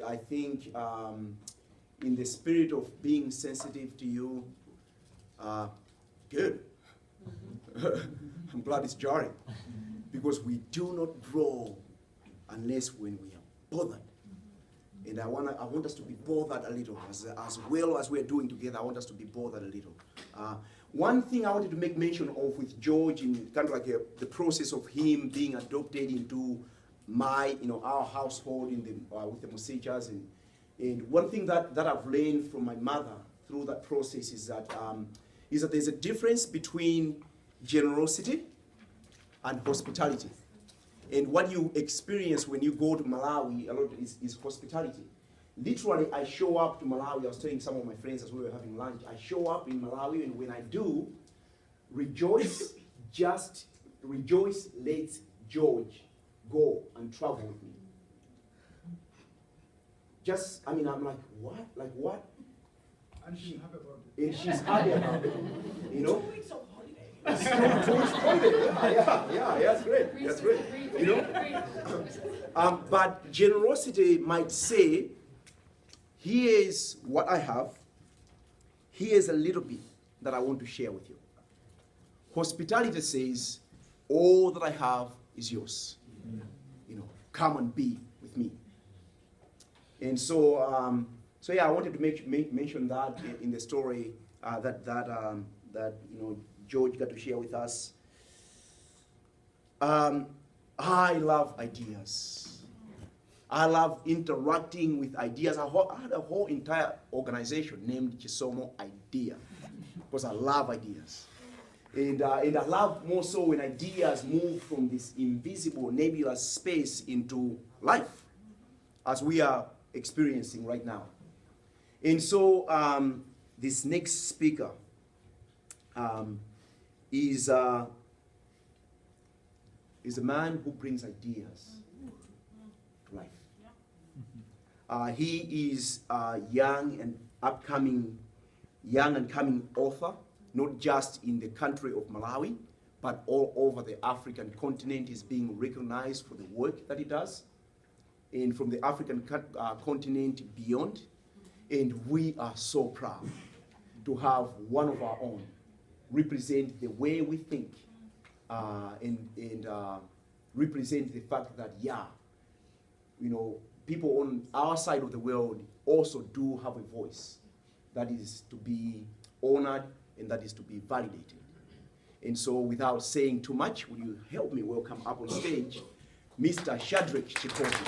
I think in the spirit of being sensitive to you, good. I'm glad it's jarring, because we do not grow unless when we are bothered. And I want us to be bothered a little, as well as we're doing together. I want us to be bothered a little. One thing I wanted to make mention of with George, in kind of like the process of him being adopted into our household in with the Musechas, and one thing that I've learned from my mother through that process is that there's a difference between generosity and hospitality. And what you experience when you go to Malawi a lot is hospitality. Literally, I show up to Malawi. I was telling some of my friends as we were having lunch. I show up in Malawi, and when I do, rejoice, let George go and travel with me. I'm like, what? Like what? And she's happy about it. And she's happy about it. 2 weeks of holiday. Yeah, that's great. That's great. But generosity might say, here's what I have. Here's a little bit that I want to share with you. Hospitality says, all that I have is yours. Come and be with me. And so, I wanted to mention that in the story that George got to share with us. I love ideas. I love interacting with ideas. I had a whole entire organization named Chisomo Idea, because I love ideas. And I love more so when ideas move from this invisible, nebulous space into life, as we are experiencing right now. And so this next speaker is a man who brings ideas to life. He is a young and coming author, not just in the country of Malawi, but all over the African continent. He's being recognized for the work that he does, and from the African continent beyond. And we are so proud to have one of our own represent the way we think, and represent the fact that, people on our side of the world also do have a voice that is to be honored and that is to be validated. And so, without saying too much, will you help me welcome up on stage Mr. Shadreck Chikoti.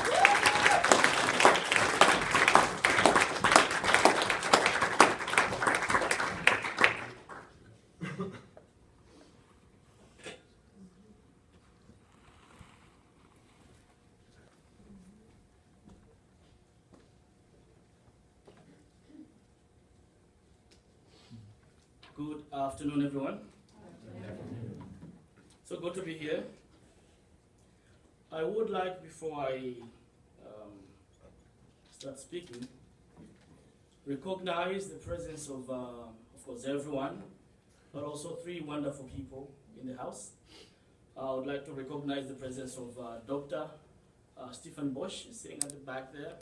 Good afternoon, everyone. So good to be here. I would like, before I start speaking, recognize the presence of course, everyone, but also three wonderful people in the house. I would like to recognize the presence of Dr. Stephen Bosch, sitting at the back there.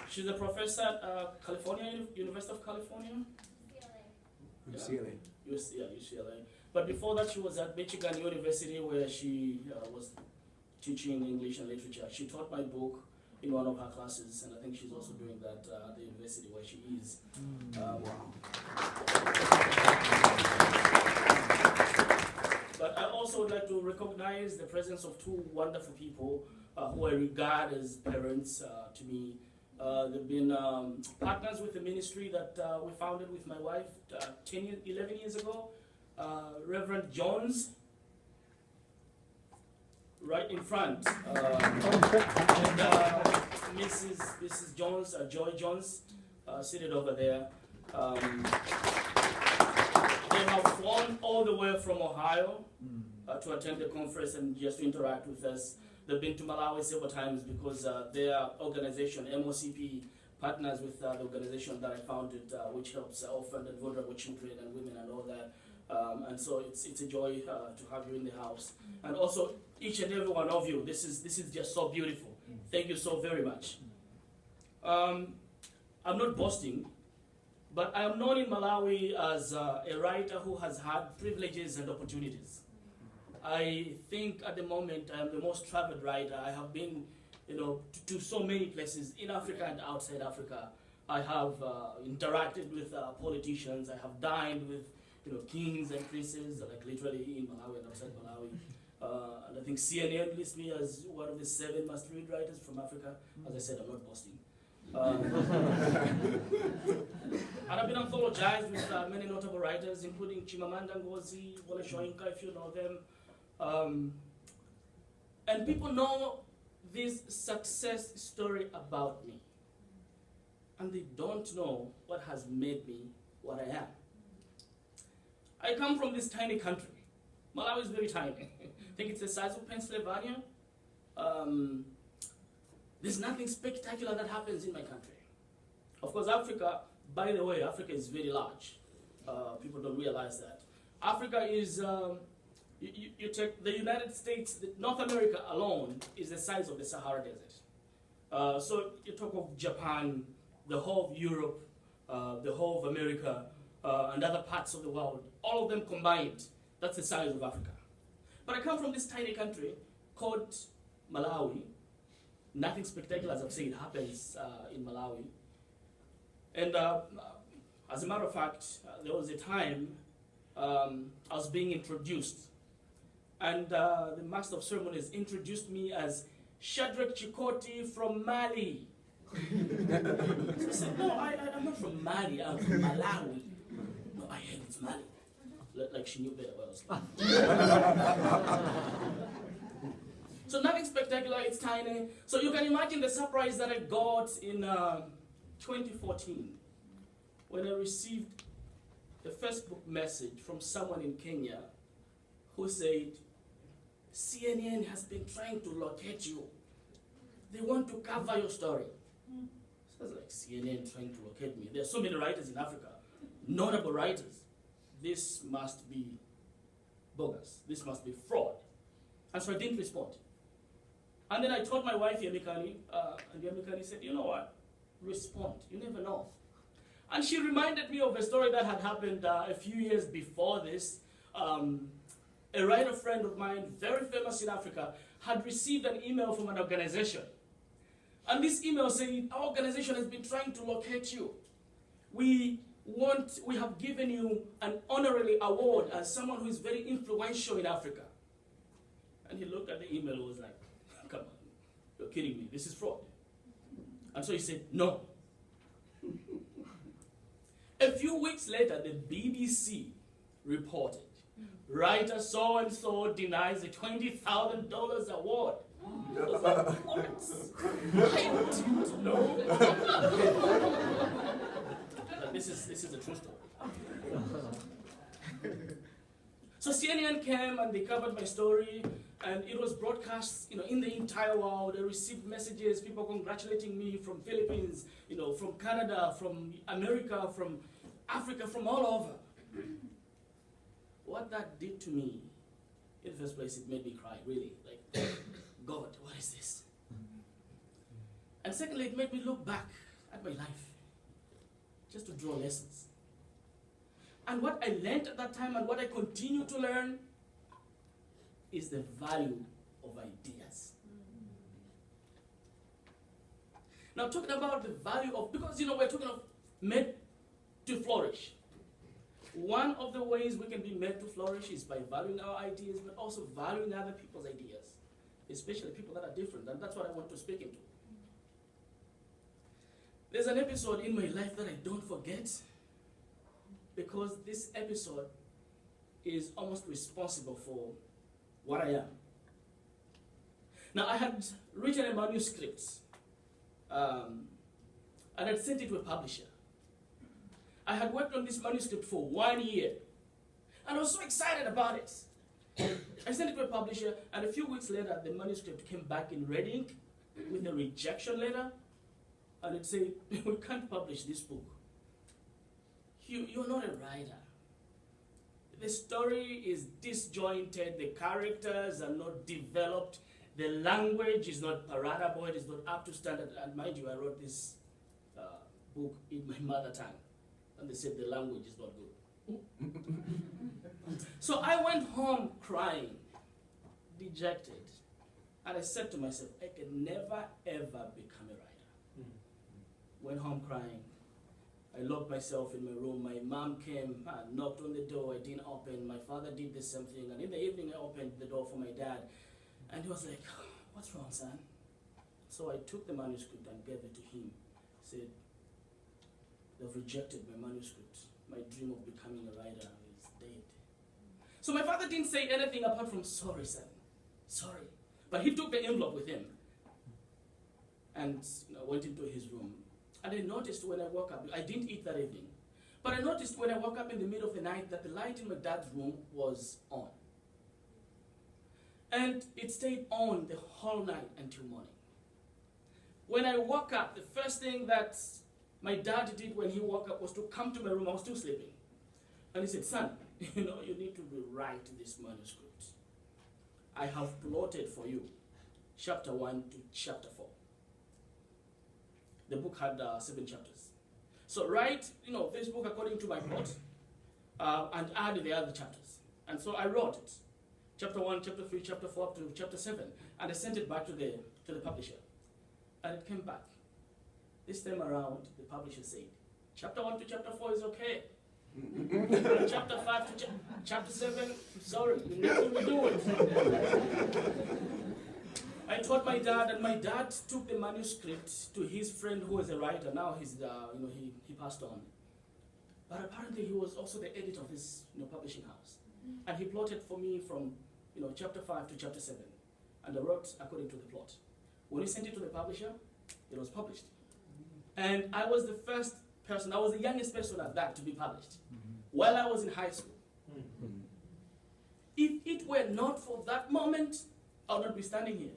She's a professor at University of California? UCLA. UCLA. But before that, she was at Michigan University, where she was teaching English and literature. She taught my book in one of her classes, and I think she's also doing that at the university where she is. But I also would like to recognize the presence of two wonderful people who I regard as parents to me. They've been partners with the ministry that we founded with my wife 11 years ago. Reverend Jones, right in front, and Mrs. Jones, Joy Jones, seated over there. They have flown all the way from Ohio to attend the conference and just to interact with us. They've been to Malawi several times because their organization, MOCP, partners with the organization that I founded, which helps orphaned and vulnerable children and women and all that. And so it's a joy to have you in the house. And also, each and every one of you, this is just so beautiful. Thank you so very much. I'm not boasting, but I am known in Malawi as a writer who has had privileges and opportunities. I think at the moment I am the most traveled writer. I have been, to so many places in Africa and outside Africa. I have interacted with politicians. I have dined with, kings and princes, like literally in Malawi and outside Malawi. And I think CNN lists me as one of the 7 must-read writers from Africa. As I said, I'm not boasting. And I've been anthologized with many notable writers, including Chimamanda Ngozi, Wole Soyinka, if you know them. And people know this success story about me. And they don't know what has made me what I am. I come from this tiny country. Malawi is very tiny. I think it's the size of Pennsylvania. There's nothing spectacular that happens in my country. Of course, Africa, by the way, Africa is very large. People don't realize that. Africa is, you take the United States, North America alone is the size of the Sahara Desert. So you talk of Japan, the whole of Europe, the whole of America, and other parts of the world, all of them combined, that's the size of Africa. But I come from this tiny country called Malawi. Nothing spectacular, as I've said, happens in Malawi. And as a matter of fact, there was a time I was being introduced. And the Master of Ceremonies introduced me as Shadreck Chikoti from Mali. So I said, no, I'm not from Mali, I'm from Malawi. No, I heard it's Mali. Like she knew better what I was like. So nothing spectacular, it's tiny. So you can imagine the surprise that I got in 2014 when I received a Facebook message from someone in Kenya who said, CNN has been trying to locate you. They want to cover your story. So I was like, CNN trying to locate me. There are so many writers in Africa, notable writers. This must be bogus. This must be fraud. And so I didn't respond. And then I told my wife, Yamikani, and Yamikani said, you know what? Respond. You never know. And she reminded me of a story that had happened a few years before this. A writer friend of mine, very famous in Africa, had received an email from an organization. And this email said, our organization has been trying to locate you. We have given you an honorary award as someone who is very influential in Africa. And he looked at the email and was like, come on, you're kidding me, this is fraud. And so he said, no. A few weeks later, the BBC reported, writer so-and-so denies a $20,000 award. I was like, what? I didn't know. This is a true story. So CNN came and they covered my story, and it was broadcast, in the entire world. I received messages, people congratulating me from Philippines, from Canada, from America, from Africa, from all over. What that did to me, in the first place, it made me cry, really. Like, God, what is this? And secondly, it made me look back at my life, just to draw lessons. And what I learned at that time and what I continue to learn is the value of ideas. Now, talking about the value of, because, we're talking of made to flourish. One of the ways we can be made to flourish is by valuing our ideas, but also valuing other people's ideas, especially people that are different, and that's what I want to speak into. There's an episode in my life that I don't forget, because this episode is almost responsible for what I am. Now, I had written a manuscript, and I'd sent it to a publisher. I had worked on this manuscript for 1 year, and I was so excited about it. I sent it to a publisher, and a few weeks later, the manuscript came back in red ink with a rejection letter, and it said, we can't publish this book. You're not a writer. the story is disjointed, the characters are not developed, the language is not palatable, it is not up to standard. And mind you, I wrote this book in my mother tongue, and they said the language is not good. So I went home crying, dejected, and I said to myself, I can never ever become a writer. Went home crying. I locked myself in my room. My mom came and knocked on the door. I didn't open. My father did the same thing. And in the evening, I opened the door for my dad. And he was like, what's wrong, son? So I took the manuscript and gave it to him. He said, they've rejected my manuscript. My dream of becoming a writer is dead. So my father didn't say anything apart from, sorry, son, sorry. But he took the envelope with him and went into his room. And I noticed when I woke up, I didn't eat that evening, but I noticed when I woke up in the middle of the night that the light in my dad's room was on. And it stayed on the whole night until morning. When I woke up, the first thing that my dad did when he woke up was to come to my room. I was still sleeping. And he said, son, you need to rewrite this manuscript. I have plotted for you chapter 1 to chapter 4. The book had 7 chapters. So write, this book according to my plot, and add the other chapters. And so I wrote it. Chapter 1, chapter 3, chapter 4, up to chapter 7. And I sent it back to the publisher. And it came back. This time around, the publisher said, chapter 1 to chapter 4 is okay. Chapter 5 to chapter 7, sorry, you need to redo it. I told my dad, and my dad took the manuscript to his friend who was a writer. Now he's, he passed on. But apparently he was also the editor of this publishing house. And he plotted for me from chapter 5 to chapter 7. And I wrote according to the plot. When he sent it to the publisher, it was published. And I was the first person, I was the youngest person at that to be published while I was in high school. If it were not for that moment, I would not be standing here.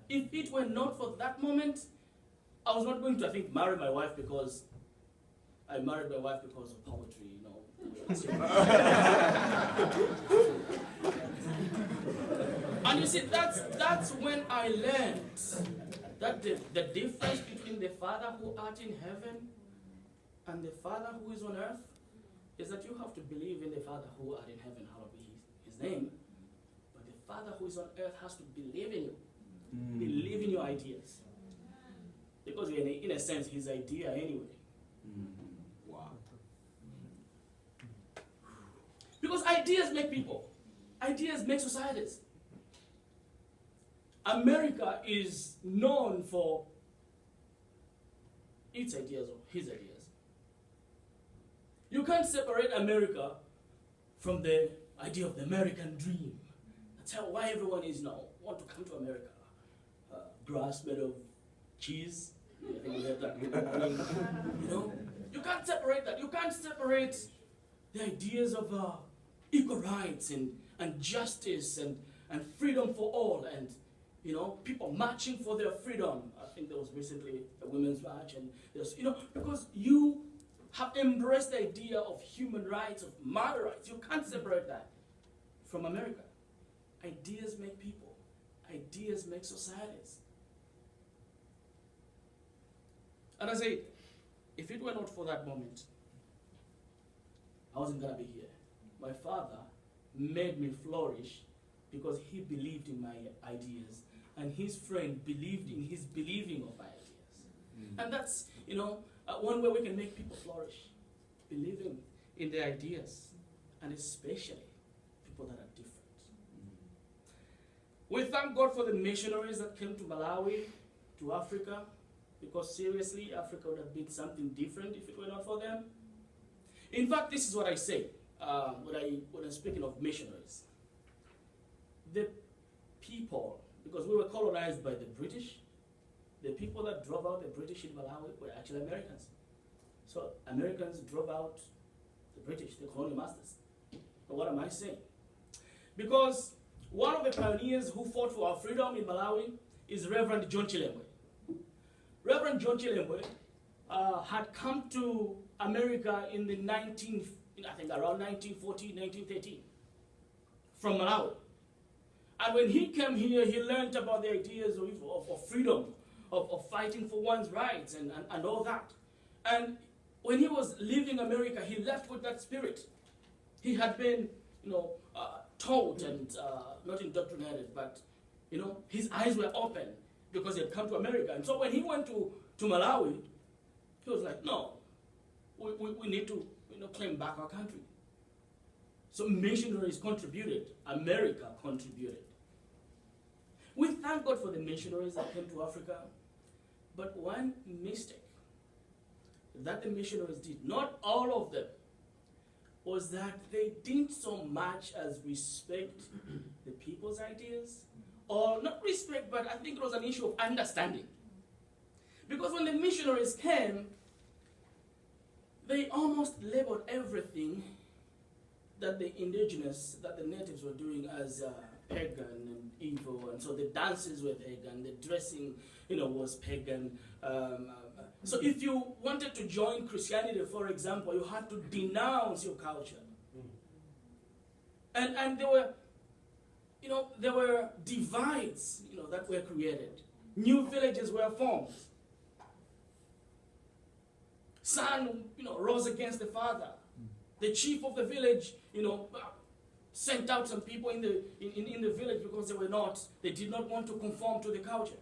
If it were not for that moment, I was not going to, I think, marry my wife because I married my wife because of poetry, And you see, that's when I learned that the difference between the Father who art in heaven and the Father who is on earth is that you have to believe in the Father who art in heaven, hallowed be his name. But the Father who is on earth has to believe in you. Believe in your ideas. Because you're in a sense his idea anyway. Wow. Because ideas make people. Ideas make societies. America is known for its ideas or his ideas. You can't separate America from the idea of the American dream. That's why everyone want to come to America. Grass made of cheese. I think we heard that. You can't separate that. You can't separate the ideas of equal rights and justice and freedom for all and people marching for their freedom. I think there was recently a women's march, and there's because you have embraced the idea of human rights, of mother rights. You can't separate that from America. Ideas make people. Ideas make societies. And I say, if it were not for that moment, I wasn't going to be here. My father made me flourish because he believed in my ideas, and his friend believed in his believing of my ideas. And that's, one way we can make people flourish, believing in their ideas, and especially people that are different. We thank God for the missionaries that came to Malawi, to Africa, because seriously, Africa would have been something different if it were not for them. In fact, this is what I say when I'm speaking of missionaries. The people, because we were colonized by the British, the people that drove out the British in Malawi were actually Americans. So Americans drove out the British, the colonial masters. But what am I saying? Because one of the pioneers who fought for our freedom in Malawi is Reverend John Chilembwe. Reverend John Chilembwe had come to America in the I think around 1914, 1913, from Malawi. And when he came here, he learned about the ideas of freedom, of fighting for one's rights and all that. And when he was leaving America, he left with that spirit. He had been, taught and not indoctrinated, but, his eyes were open because he had come to America. And so when he went to Malawi, he was like, no, we need to claim back our country. So missionaries contributed. America contributed. We thank God for the missionaries that came to Africa. But one mistake that the missionaries did, not all of them, was that they didn't so much as respect the people's ideas. Or not respect, but I think it was an issue of understanding. Because when the missionaries came, they almost labeled everything that the indigenous, that the natives were doing as pagan and evil, and so the dances were pagan, the dressing, was pagan. So if you wanted to join Christianity, for example, you had to denounce your culture. And there were divides, that were created. New villages were formed. Son, rose against the father. The chief of the village, sent out some people in the village because they did not want to conform to the culture.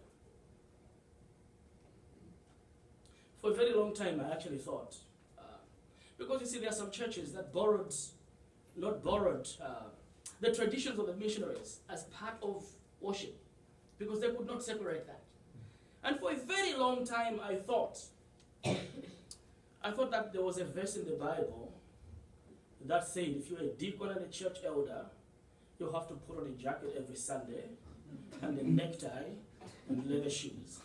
For a very long time, I actually thought, because you see, there are some churches that not borrowed the traditions of the missionaries as part of worship, because they could not separate that. And for a very long time, I thought that there was a verse in the Bible that said if you're a deacon and a church elder, you have to put on a jacket every Sunday and a necktie and leather shoes.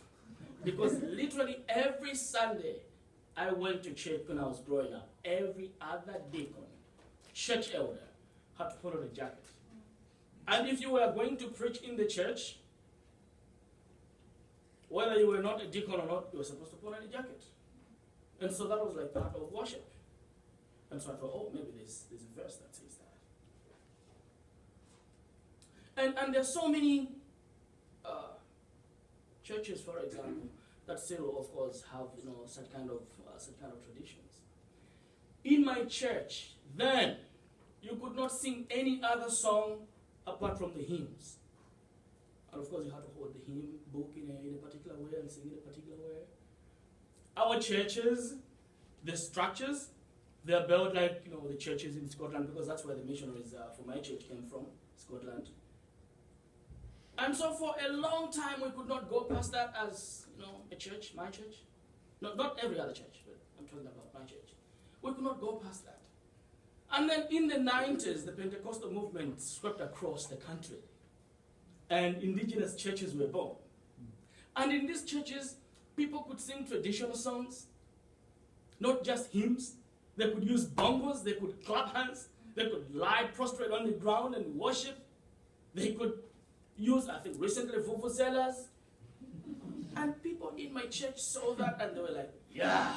Because literally every Sunday I went to church when I was growing up. Every other deacon, church elder, had to put on a jacket. And if you were going to preach in the church, whether you were not a deacon or not, you were supposed to put on a jacket. And so that was like part of worship. And so I thought, maybe there's a verse that says that. And there's so many churches, for example, that still, of course, have such kind of traditions. In my church, then you could not sing any other song apart from the hymns. And of course, you had to hold the hymn book in a particular way and sing in a particular way. Our churches, the structures, they're built like the churches in Scotland, because that's where the missionaries for my church came from, Scotland. And so for a long time we could not go past that as a church, my church. Not every other church, but I'm talking about my church. We could not go past that. And then in the 90s, the Pentecostal movement swept across the country, and indigenous churches were born. And in these churches, people could sing traditional songs, not just hymns. They could use bongos, they could clap hands, they could lie prostrate on the ground and worship. They could use, I think recently, vuvuzelas. And people in my church saw that and they were like, yeah,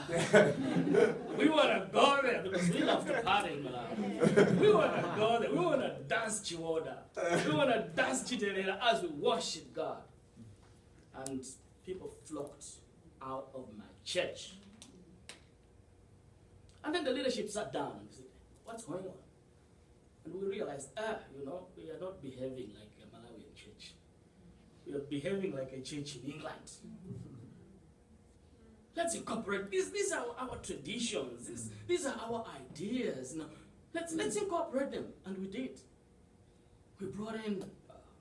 we want to go there because we love to party in Malawi. We want to go there, we want to dance chiwoda. We want to dance chiterera as we worship God. And people flocked out of my church. And then the leadership sat down and said, what's going on? And we realized, we are not behaving like a Malawian church. We are behaving like a church in England. Let's incorporate these are our traditions. These are our ideas. Let's incorporate them. And we did. We brought in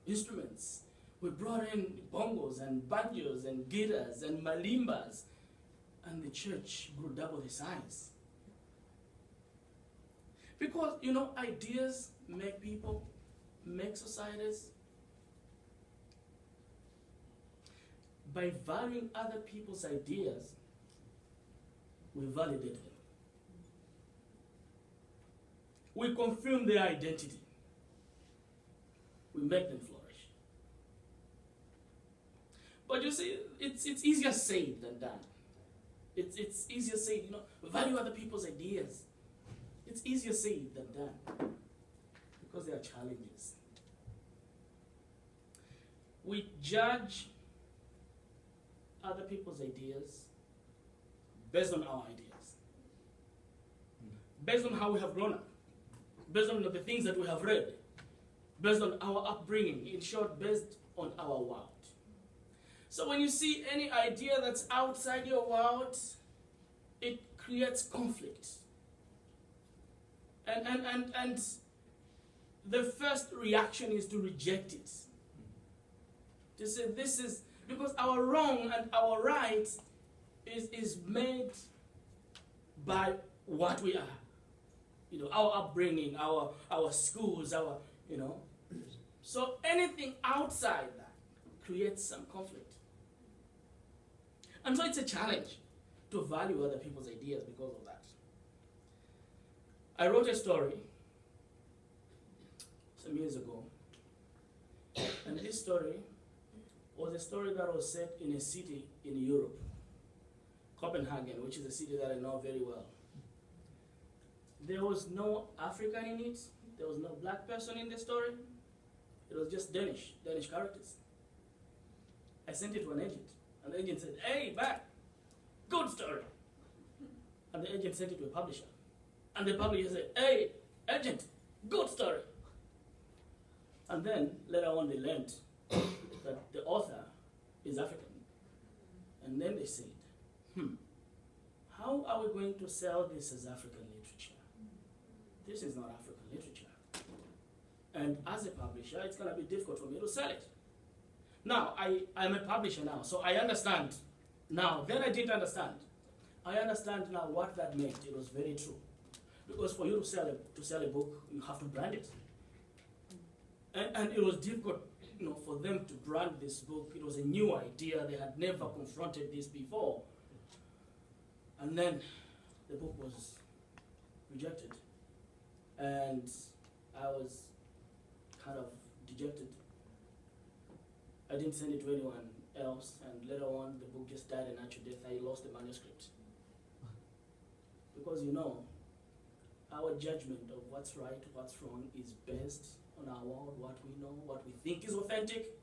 instruments. We brought in bongos and banjos and guitars and malimbas. And the church grew double the size. Because, ideas make people, make societies. By valuing other people's ideas, we validate them. We confirm their identity. We make them flourish. But you see, it's easier said than done. It's easier said, value other people's ideas. It's easier said than done because there are challenges. We judge other people's ideas based on our ideas, based on how we have grown up, based on the things that we have read, based on our upbringing, in short, based on our world. So when you see any idea that's outside your world, it creates conflict. And the first reaction is to reject it. To say this is, because our wrong and our right is made by what we are. You know, our upbringing, our schools, you know. So anything outside that creates some conflict. And so it's a challenge to value other people's ideas because of that. I wrote a story some years ago, and this story was a story that was set in a city in Europe, Copenhagen, which is a city that I know very well. There was no African in it, there was no black person in the story, it was just Danish characters. I sent it to an agent, and the agent said, "Hey, back, good story." And the agent sent it to a publisher. And the publisher said, "Hey, agent, good story." And then later on they learned that the author is African. And then they said, how are we going to sell this as African literature? This is not African literature. And as a publisher, it's going to be difficult for me to sell it. Now, I'm a publisher now, so I understand now. Then I didn't understand. I understand now what that meant. It was very true. Because for you to sell a book, you have to brand it. And it was difficult, you know, for them to brand this book. It was a new idea. They had never confronted this before. And then the book was rejected. And I was kind of dejected. I didn't send it to anyone else, and later on the book just died a natural death. I lost the manuscript. Because, you know, our judgment of what's right, what's wrong is based on our world, what we know, what we think is authentic.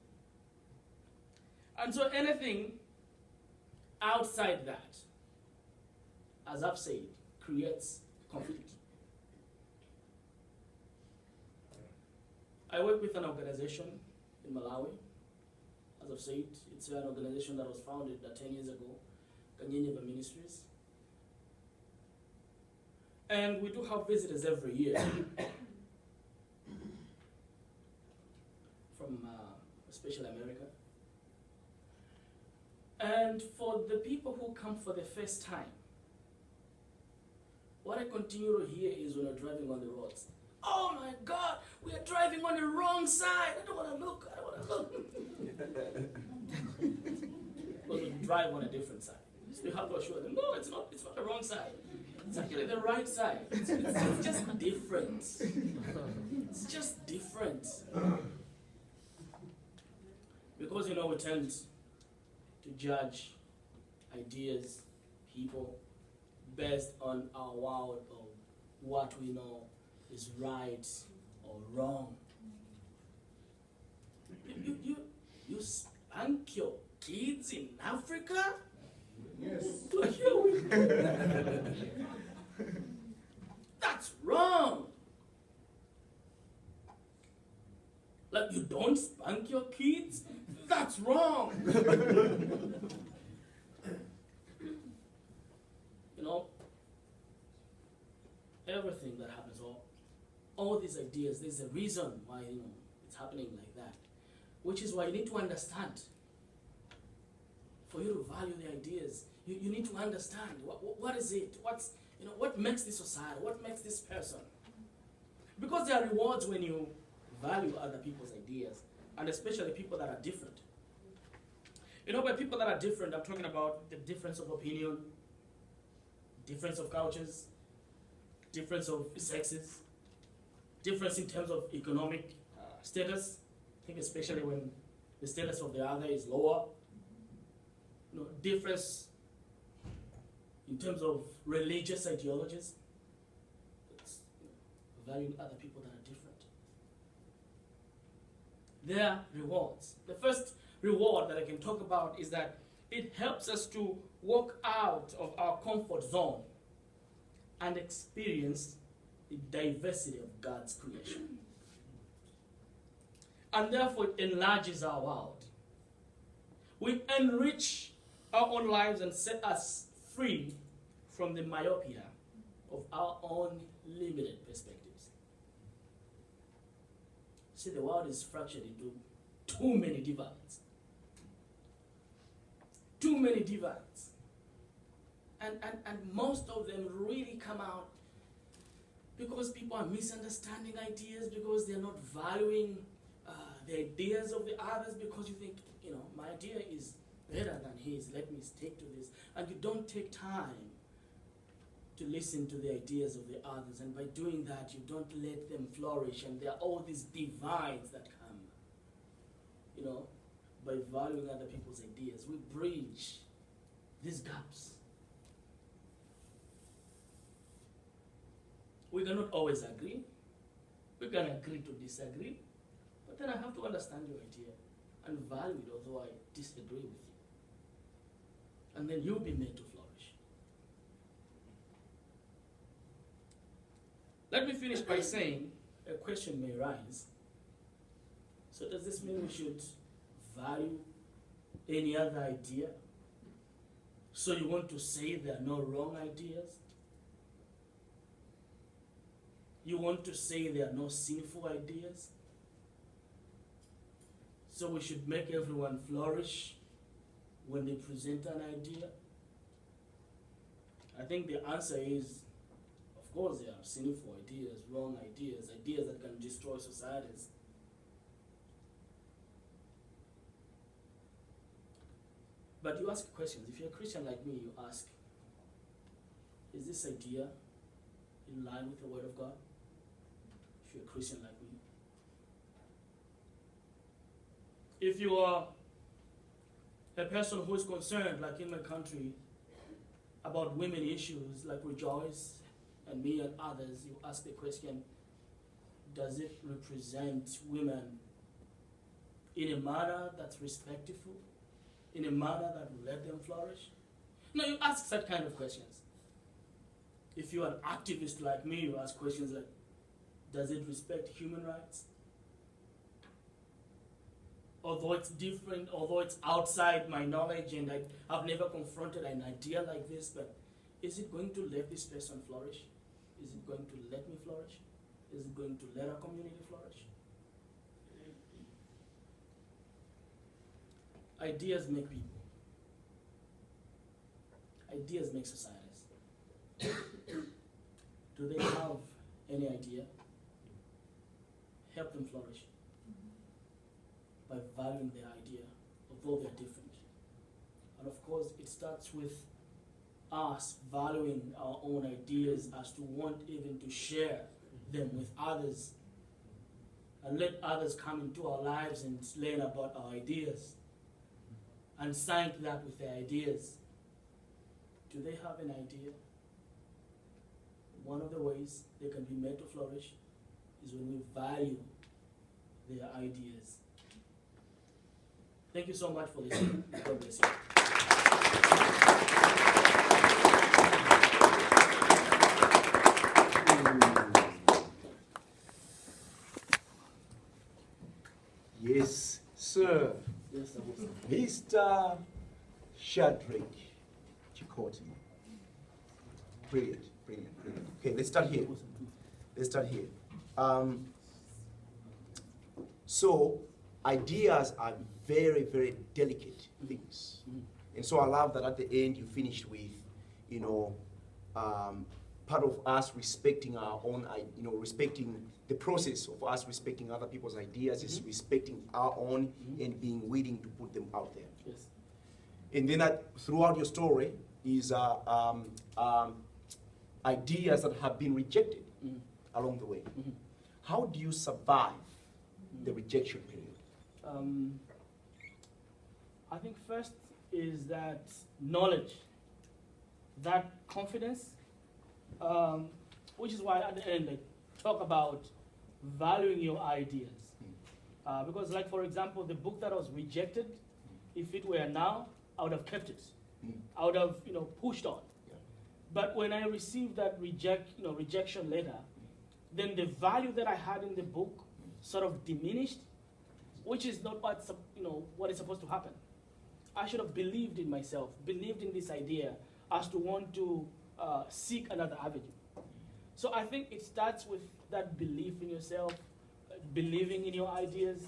And so anything outside that, as I've said, creates conflict. I work with an organization in Malawi. As I've said, it's an organization that was founded 10 years ago, Kanyenyeva Ministries. And we do have visitors every year from especially America. And for the people who come for the first time, what I continue to hear is when we're driving on the roads, "Oh my God, we are driving on the wrong side. I don't want to look, I don't want to look." Because we drive on a different side. So you have to assure them, no, it's not the wrong side. It's actually the right side. It's just different. It's just different. Because, you know, we tend to judge ideas, people, based on our world of what we know is right or wrong. You spank your kids in Africa? Yes. That's wrong. Like, you don't spank your kids? That's wrong. You know, everything that happens, all these ideas, there's a reason why, you know, it's happening like that. Which is why you need to understand. For you to value the ideas, you need to understand what is it, what makes this society, what makes this person. Because there are rewards when you value other people's ideas, and especially people that are different. You know, by people that are different, I'm talking about the difference of opinion, difference of cultures, difference of sexes, difference in terms of economic status. I think especially when the status of the other is lower. You know, difference in terms of religious ideologies. valuing other people that are different. There are rewards. The first reward that I can talk about is that it helps us to walk out of our comfort zone and experience the diversity of God's creation. And therefore it enlarges our world. We enrich our own lives and set us free from the myopia of our own limited perspectives. See, the world is fractured into too many divides. Too many divides. And most of them really come out because people are misunderstanding ideas, because they're not valuing the ideas of the others, because you think, you know, my idea is better than his, let me stick to this. And you don't take time to listen to the ideas of the others, and by doing that, you don't let them flourish, and there are all these divides that come, you know, by valuing other people's ideas. We bridge these gaps. We cannot always agree. We can agree to disagree, but then I have to understand your idea and value it, although I disagree with you. And then you'll be made to flourish. Let me finish by saying a question may arise. So does this mean we should value any other idea? So you want to say there are no wrong ideas? You want to say there are no sinful ideas? So we should make everyone flourish when they present an idea? I think the answer is, of course, there are sinful ideas, wrong ideas, ideas that can destroy societies. But you ask questions. If you're a Christian like me, you ask, is this idea in line with the Word of God? If you're a Christian like me. If you are a person who is concerned, like in my country, about women issues like Rejoice and me and others, you ask the question, does it represent women in a manner that's respectful, in a manner that will let them flourish? No, you ask such kind of questions. If you're an activist like me, you ask questions like, does it respect human rights? Although it's different, although it's outside my knowledge and I've never confronted an idea like this, but is it going to let this person flourish? Is it going to let me flourish? Is it going to let our community flourish? Ideas make people. Ideas make societies. Do they have any idea? Help them flourish by valuing their idea, although they're different. And of course, it starts with us valuing our own ideas as to want even to share them with others and let others come into our lives and learn about our ideas and sign that with their ideas. Do they have an idea? One of the ways they can be made to flourish is when we value their ideas. Thank you so much for listening. God bless you. Yes, sir. Yes, that was Mr. Shadreck Chikoti. Brilliant, brilliant, brilliant. Okay, let's start here. Let's start here. So, ideas are very, very delicate things. And so I love that at the end you finished with, you know, part of us respecting our own, you know, respecting the process of us respecting other people's ideas is respecting our own and being willing to put them out there. Yes. And then throughout your story is ideas that have been rejected along the way. How do you survive the rejection period? I think first is that knowledge, that confidence, which is why at the end, like, talk about valuing your ideas. Because like, for example, the book that was rejected, if it were now, I would have kept it. I would have, pushed on. Yeah. But when I received that rejection letter, then the value that I had in the book sort of diminished, which is not what is supposed to happen. I should have believed in myself, believed in this idea as to want to seek another avenue. So I think it starts with that belief in yourself, believing in your ideas,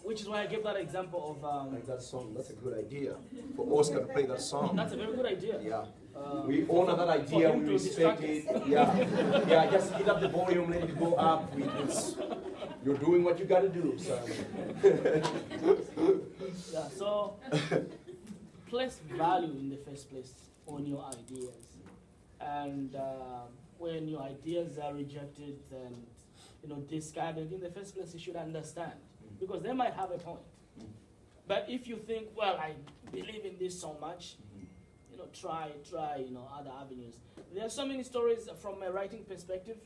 which is why I gave that example of... like that song, that's a good idea for Oscar to play that song. That's a very good idea. Yeah. We honor that idea, we respect it. Yeah, just hit up the volume, let it go up. You're doing what you got to do, son. Yeah, so place value in the first place on your ideas. And when your ideas are rejected and discarded, in the first place you should understand, because they might have a point. But if you think, well, I believe in this so much, try other avenues. There are so many stories from a writing perspective